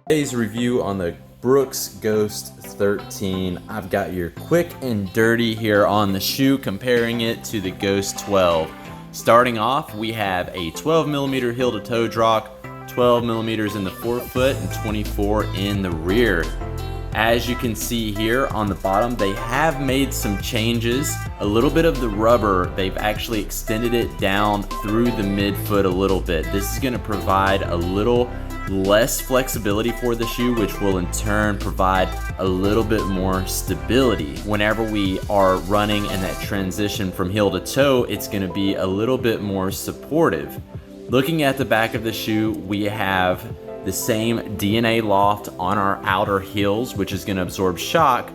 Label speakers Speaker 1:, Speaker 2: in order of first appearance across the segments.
Speaker 1: Today's review on the Brooks Ghost 13. I've got your quick and dirty here on the shoe, comparing it to the Ghost 12. Starting off, we have a 12mm heel to toe drop, 12mm in the forefoot and 24 in the rear. As you can see here on the bottom, they have made some changes. A little bit of the rubber, they've actually extended it down through the midfoot a little bit. This is going to provide a little less flexibility for the shoe, which will in turn provide a little bit more stability. Whenever we are running in that transition from heel to toe, it's going to be a little bit more supportive. Looking at the back of the shoe, we have the same DNA loft on our outer heels, which is going to absorb shock,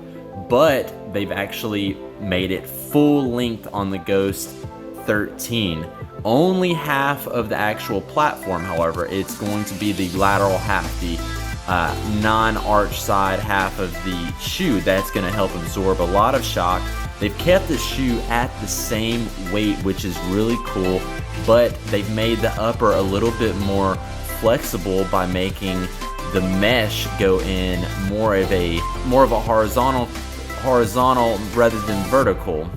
Speaker 1: but they've actually made it full length on the Ghost 13. Only half of the actual platform, however, it's going to be the lateral half, the non-arch side half of the shoe. That's going to help absorb a lot of shock. They've kept the shoe at the same weight, which is really cool, but they've made the upper a little bit more flexible by making the mesh go in more of a horizontal rather than vertical.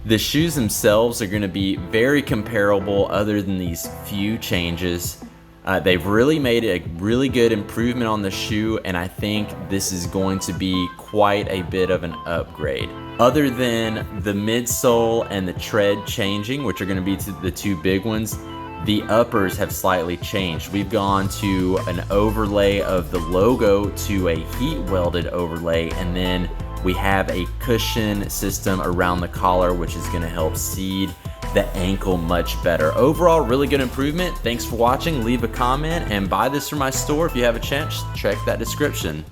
Speaker 1: The shoes themselves are going to be very comparable other than these few changes. They've really made a really good improvement on the shoe, and I think this is going to be quite a bit of an upgrade. Other than the midsole and the tread changing, which are going to be the two big ones, the uppers have slightly changed. We've gone to an overlay of the logo to a heat welded overlay, and then we have a cushion system around the collar, which is going to help seed the ankle much better. Overall, really good improvement. Thanks for watching. Leave a comment and buy this from my store if you have a chance. Check that description.